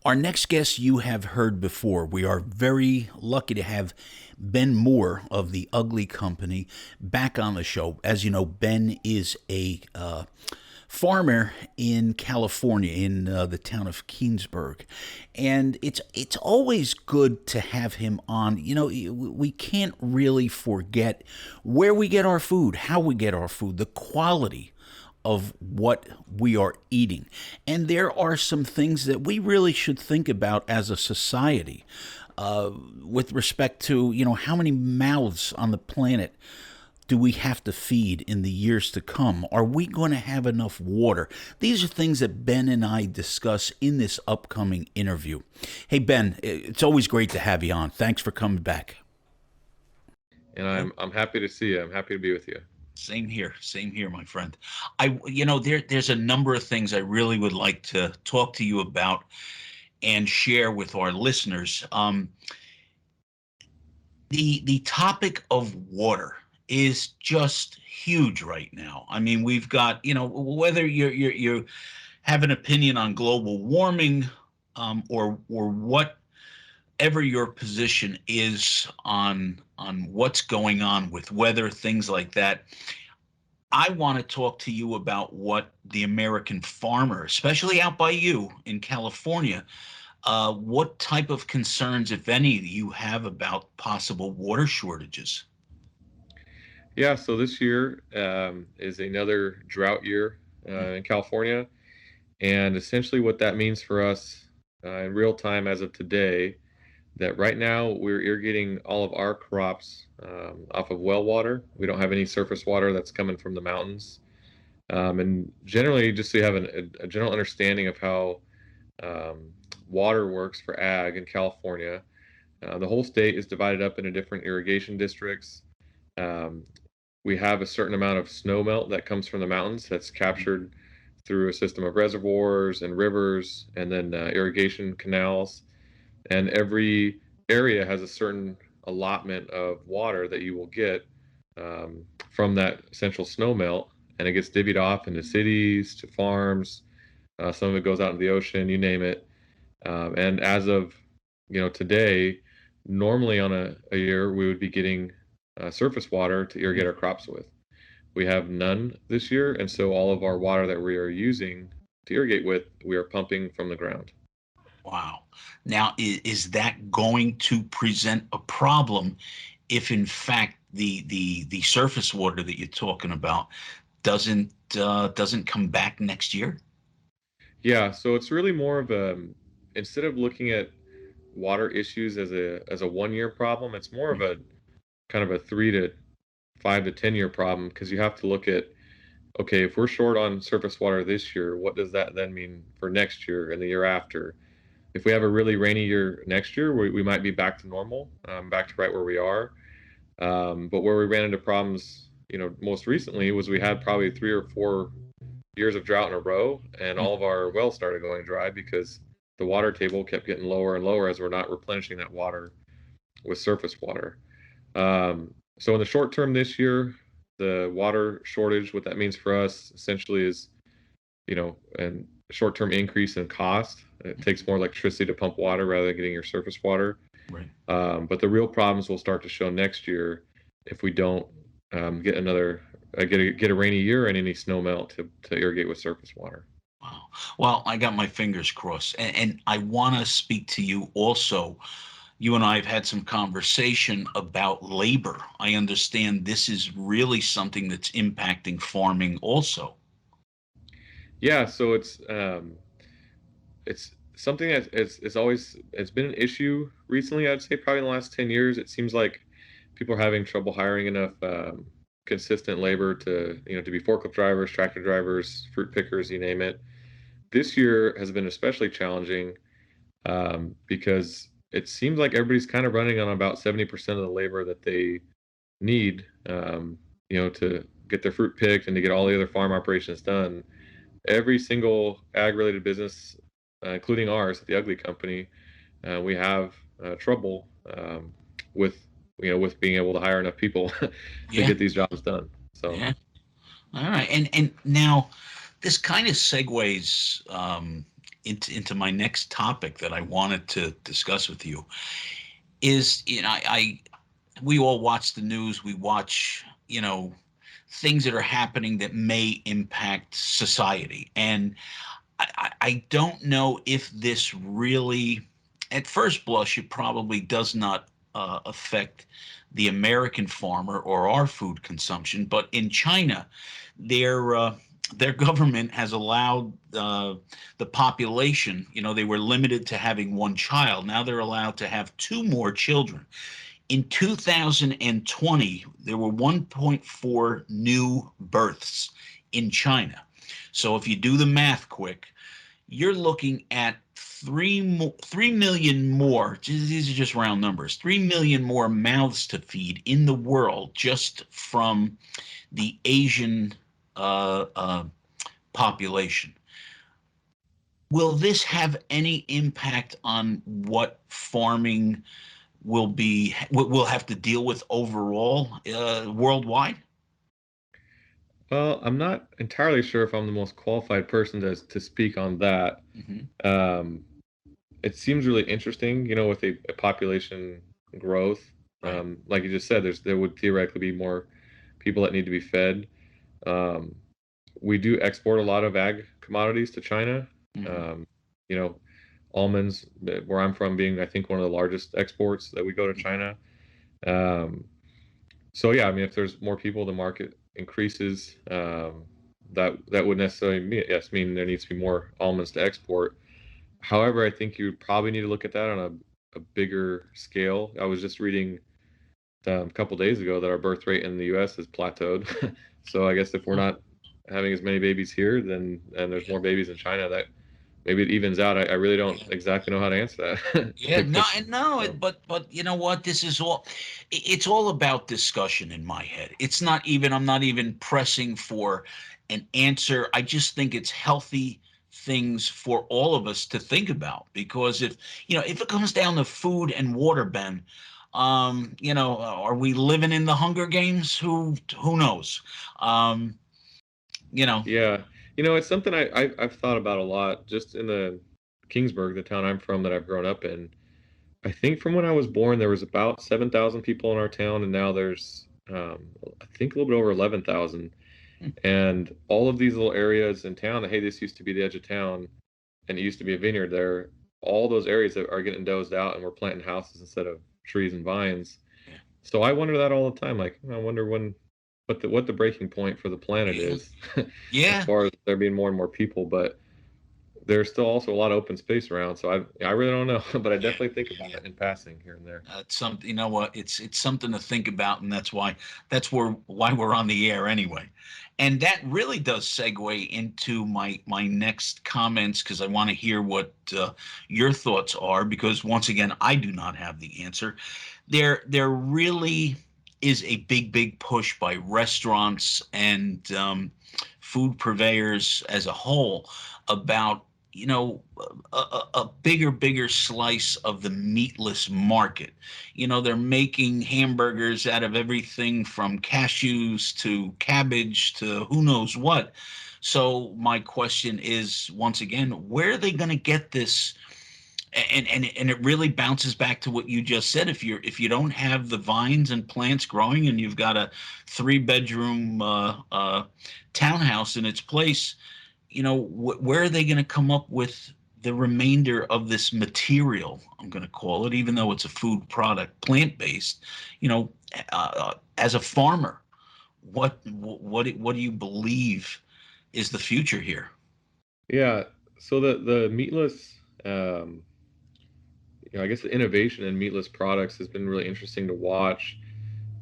Our next guest you have heard before. We are very lucky to have Ben Moore of the Ugly Company back on the show. As you know, Ben is a farmer in California, in the town of Keensburg, and it's always good to have him on. You know, we can't really forget where we get our food, how we get our food, the quality of what we are eating. And there are some things that we really should think about as a society with respect to, you know, how many mouths on the planet do we have to feed in the years to come? Are we going to have enough water? These are things that Ben and I discuss in this upcoming interview. Hey, Ben, it's always great to have you on. Thanks for coming back. And I'm happy to see you. I'm happy to be with you. Same here, my friend. There's a number of things I really would like to talk to you about and share with our listeners. The topic of water is just huge right now. I mean, we've got, you know, whether you have an opinion on global warming, or whatever your position is on what's going on with weather, things like that. I want to talk to you about what the American farmer, especially out by you in California, what type of concerns, if any, you have about possible water shortages. Yeah, so this year is another drought year in California. And essentially what that means for us in real time as of today, that right now we're irrigating all of our crops off of well water. We don't have any surface water that's coming from the mountains. And generally, just so you have a general understanding of how water works for ag in California, the whole state is divided up into different irrigation districts. Um, we have a certain amount of snow melt that comes from the mountains that's captured through a system of reservoirs and rivers and then irrigation canals. And every area has a certain allotment of water that you will get from that essential snow melt, and it gets divvied off into cities, to farms. Some of it goes out into the ocean, you name it. And as of today, normally on a year we would be getting surface water to irrigate our crops with. We have none this year, and so all of our water that we are using to irrigate with, we are pumping from the ground. Wow. Now, is that going to present a problem if, in fact, the surface water that you're talking about doesn't come back next year? Yeah, so it's really more of instead of looking at water issues as a 1 year problem, it's more of a kind of a 3 to 5 to 10 year problem, because you have to look at, okay, if we're short on surface water this year, what does that then mean for next year and the year after? If we have a really rainy year next year, we might be back to normal, back to right where we are. But where we ran into problems, most recently was we had probably 3 or 4 years of drought in a row, and all of our wells started going dry because the water table kept getting lower and lower as we're not replenishing that water with surface water. So in the short term this year, the water shortage, what that means for us essentially is, an short-term increase in cost. It takes more electricity to pump water rather than getting your surface water. Right. But the real problems will start to show next year if we don't get a rainy year and any snow melt to irrigate with surface water. Wow. Well, I got my fingers crossed, and I want to speak to you also. You and I have had some conversation about labor. I understand this is really something that's impacting farming also. Yeah, so it's something that it's been an issue recently. I'd say probably in the last 10 years. It seems like people are having trouble hiring enough consistent labor to be forklift drivers, tractor drivers, fruit pickers, you name it. This year has been especially challenging because it seems like everybody's kind of running on about 70% of the labor that they need, to get their fruit picked and to get all the other farm operations done. Every single ag-related business, including ours at the Ugly Company, we have trouble with being able to hire enough people to get these jobs done. So, yeah. All right, and now this kind of segues into my next topic that I wanted to discuss with you is, we all watch the news. We watch, things that are happening that may impact society. And I don't know if this really, at first blush, it probably does not affect the American farmer or our food consumption. But in China, their uh, their government has allowed the population. They were limited to having one child. Now they're allowed to have two more children. In 2020, there were 1.4 new births in China. So if you do the math quick, you're looking at 3 million more. These are just round numbers. 3 million more mouths to feed in the world just from the Asian uh, uh, population. Will this have any impact on what farming will have to deal with overall worldwide? Well, I'm not entirely sure if I'm the most qualified person to speak on that. Mm-hmm. Um, it seems really interesting, with a population growth. Right. Like you just said, there would theoretically be more people that need to be fed. Um, we do export a lot of ag commodities to China. Mm-hmm. Um, you know, almonds, where I'm from, being I think one of the largest exports that we go to China. Um, so yeah, I mean, if there's more people, the market increases. That would necessarily mean there needs to be more almonds to export. However, I think you probably need to look at that on a bigger scale. I was just reading a couple days ago that our birth rate in the U.S. has plateaued. So I guess if we're not having as many babies here, then and there's more babies in China, that maybe it evens out. I really don't exactly know how to answer that. Yeah, Big no, picture. no, So, but you know what? This is all. It's all about discussion in my head. It's not even. I'm not even pressing for an answer. I just think it's healthy things for all of us to think about, because if it comes down to food and water, Ben, are we living in the Hunger Games? Who knows? Um, you know. yeah, it's something I've thought about a lot. Just in the Kingsburg, the town I'm from, that I've grown up in. I think from when I was born, there was about 7,000 people in our town, and now there's, I think, a little bit over 11,000. And all of these little areas in town, hey, this used to be the edge of town, and it used to be a vineyard there. All those areas are getting dozed out, and we're planting houses instead of trees and vines. So I wonder that all the time. Like, I wonder what the breaking point for the planet Yeah. is, as Yeah. far as there being more and more people. But there's still also a lot of open space around. So I really don't know, but I Yeah. definitely think about Yeah. it in passing here and there. It's something, you know what? It's something to think about, and that's why we're on the air anyway. And that really does segue into my next comments, because I want to hear what your thoughts are. Because once again, I do not have the answer. There really is a big push by restaurants and food purveyors as a whole about a bigger slice of the meatless market. They're making hamburgers out of everything from cashews to cabbage to who knows what. So my question is, once again, where are they going to get this? And it really bounces back to what you just said. If you don't have the vines and plants growing, and you've got a 3 bedroom townhouse in its place, where are they going to come up with the remainder of this material? I'm going to call it, even though it's a food product, plant based. As a farmer, what do you believe is the future here? Yeah. So the meatless, I guess the innovation in meatless products has been really interesting to watch,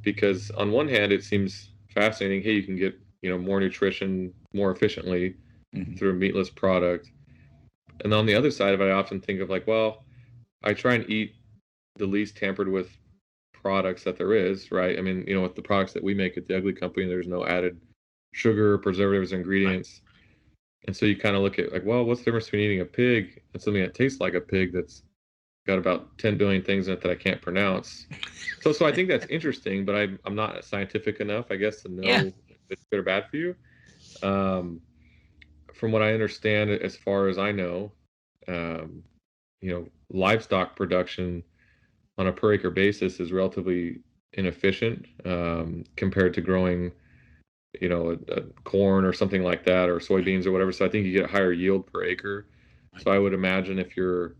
because on one hand it seems fascinating. Hey, you can get more nutrition more efficiently Mhm. through a meatless product. And on the other side of it, I often think of like, well, I try and eat the least tampered with products that there is, right? I mean, with the products that we make at the Ugly Company, there's no added sugar, preservatives, Right. ingredients. And so you kind of look at like, well, what's the difference between eating a pig and something that tastes like a pig that's got about 10 billion things in it that I can't pronounce? So I think that's interesting, but I'm not scientific enough, I guess, to Yeah. know if it's good or bad for you. Um, from what I understand, as far as I know, livestock production on a per acre basis is relatively inefficient compared to growing, a corn or something like that, or soybeans or whatever. So I think you get a higher yield per acre. So I would imagine if you're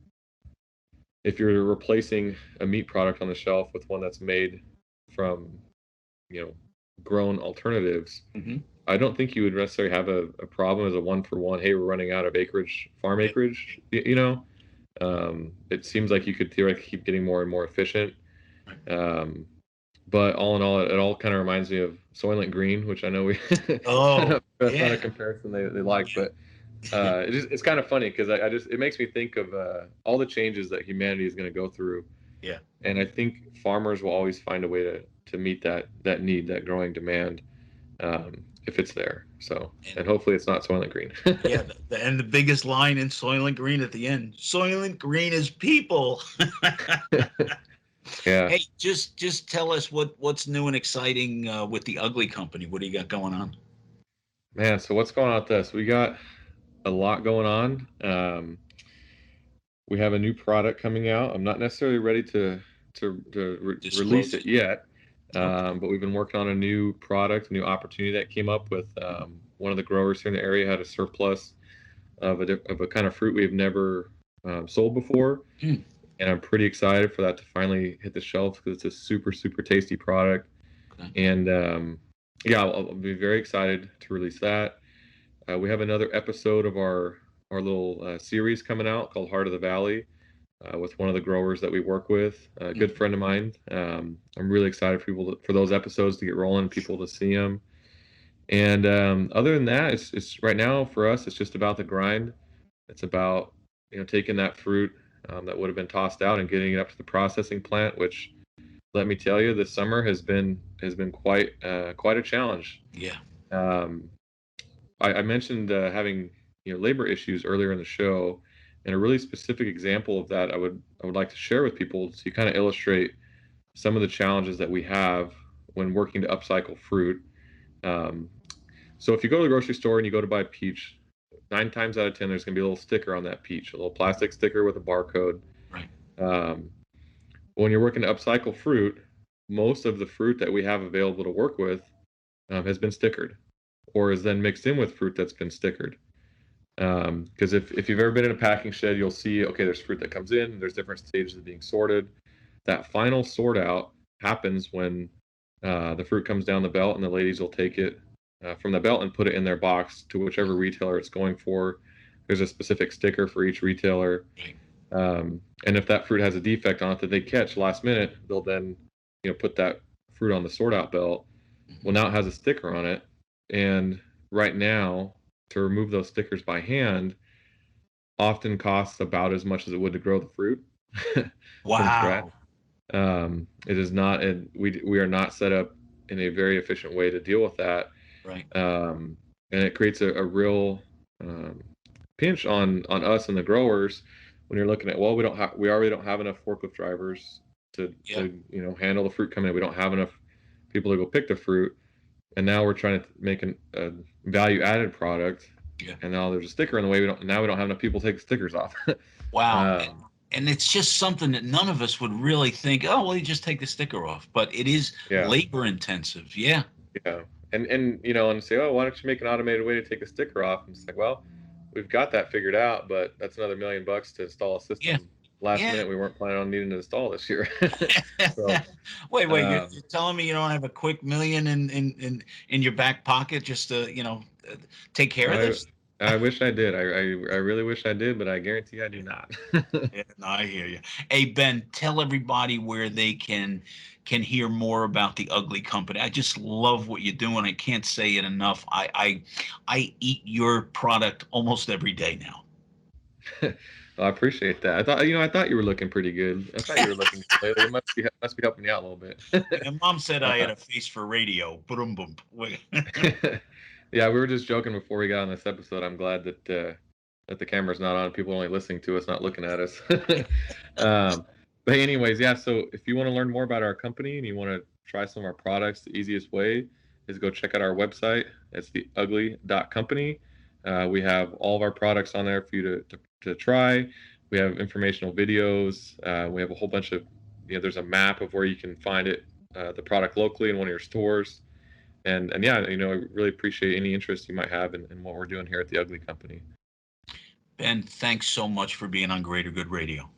replacing a meat product on the shelf with one that's made from, you know, grown alternatives, Mm-hmm. I don't think you would necessarily have a problem as a one for one. Hey, we're running out of farm Yeah. acreage. It seems like you could theoretically keep getting more and more efficient. Right. Um, but all in all, it all kind of reminds me of Soylent Green, which I know we Oh, that's not a yeah. comparison they like, but Yeah. it's kind of funny because I just it makes me think of all the changes that humanity is going to go through, Yeah. and I think farmers will always find a way to meet that need, that growing demand, if it's there. So, And and hopefully it's not Soylent Green. yeah, and the biggest line in Soylent Green at the end: Soylent Green is people. Yeah, Hey, just tell us what's new and exciting with the Ugly Company. What do you got going on? man. So what's going on with this? We got a lot going on. We have a new product coming out. I'm not necessarily ready to release Disclose it it. yet, Okay. but we've been working on a new product, a new opportunity that came up with one of the growers here in the area had a surplus of a kind of fruit we've never sold before, Hmm. and I'm pretty excited for that to finally hit the shelves because it's a super super tasty product. Okay. And yeah, I'll be very excited to release that. We have another episode of our little series coming out called Heart of the Valley with one of the growers that we work with, a good Hmm. friend of mine. I'm really excited for for those episodes to get rolling, people to see them. And other than that, it's right now for us, it's just about the grind. It's about taking that fruit that would have been tossed out and getting it up to the processing plant, which let me tell you, this summer has been quite a challenge. Yeah. Um, I mentioned having labor issues earlier in the show, and a really specific example of that I would like to share with people to kind of illustrate some of the challenges that we have when working to upcycle fruit. Um, so if you go to the grocery store and you go to buy a peach, 9 times out of 10 there's going to be a little sticker on that peach, a little plastic sticker with a barcode. Right. Um, when you're working to upcycle fruit, most of the fruit that we have available to work with has been stickered or is then mixed in with fruit that's been stickered. Because if you've ever been in a packing shed, you'll see, okay, there's fruit that comes in, there's different stages of being sorted. That final sort out happens when the fruit comes down the belt, and the ladies will take it from the belt and put it in their box to whichever retailer it's going for. There's a specific sticker for each retailer. Right. And if that fruit has a defect on it that they catch last minute, they'll then put that fruit on the sort out belt. Well, Hmm. now it has a sticker on it, and right now to remove those stickers by hand often costs about as much as it would to grow the fruit from scratch. Wow. It is not, and we are not set up in a very efficient way to deal with that, Right. um, and it creates a real um, pinch on us and the growers when you're looking at, well, we already don't have enough forklift drivers Yeah. to handle the fruit coming in. We don't have enough people to go pick the fruit, and now we're trying to make a value added product, Yeah. and now there's a sticker in the way. We don't have enough people to take the stickers off. Wow. um, And it's just something that none of us would really think, oh, well, you just take the sticker off. But it is yeah, labor intensive. Yeah. yeah, and say, oh, why don't you make an automated way to take a sticker off? And it's like, well, we've got that figured out, but that's another $1 million to install a Yeah. system. Last Yeah. minute, we weren't planning on needing to install this year. So, Wait, um, you're telling me you don't have a quick million in your back pocket just to, uh, take care of I this? I wish I did. I really wish I did, but I guarantee I do not. Yeah, no, I hear you. Hey, Ben, tell everybody where they can hear more about the Ugly Company. I just love what you're doing. I can't say it enough. I eat your product almost every day now. Well, I appreciate that. I thought you were looking pretty good. I thought you were looking good lately. It must be helping you out a little bit. And Mom said I had Uh, a face for radio. Boom, boom. yeah, we were just joking before we got on this episode. I'm glad that the camera's not on. People are only listening to us, not looking at us. um, but anyways, yeah. So if you want to learn more about our company and you want to try some of our products, the easiest way is go check out our website. It's theugly.company. We have all of our products on there for you to to try. We have informational videos. We have a whole bunch of, there's a map of where you can find it, the product locally in one of your stores. And yeah, I really appreciate any interest you might have in what we're doing here at the Ugly Company. Ben, thanks so much for being on Greater Good Radio.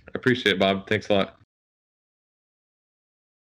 I appreciate it, Bob. Thanks a lot.